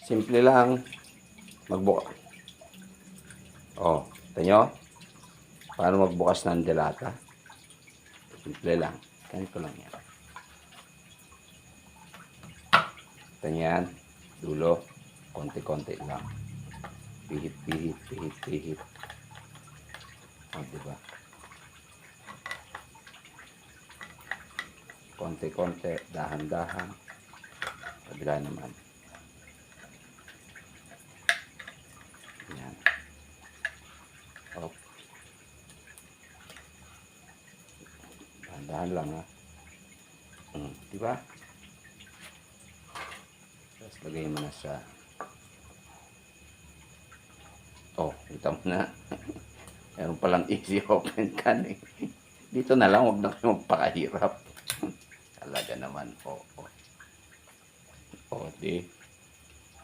Simple lang magbukas. Oh, ito nyo? Paano magbukas ng delata? Simple lang. Ganito lang yan. Ito yan. Dulo. Konti-konti lang. Pihit-pihit, pihit-pihit. O, diba? Konti-konti, dahan-dahan. Kabila naman. Yan. O. Dahan-dahan lang, ha. Diba? Tapos lagay mo na sa... Oh, kita mo na. Meron palang easy open can eh. Dito na lang, huwag na kayo magpakahirap. Talaga naman po. Oh, di.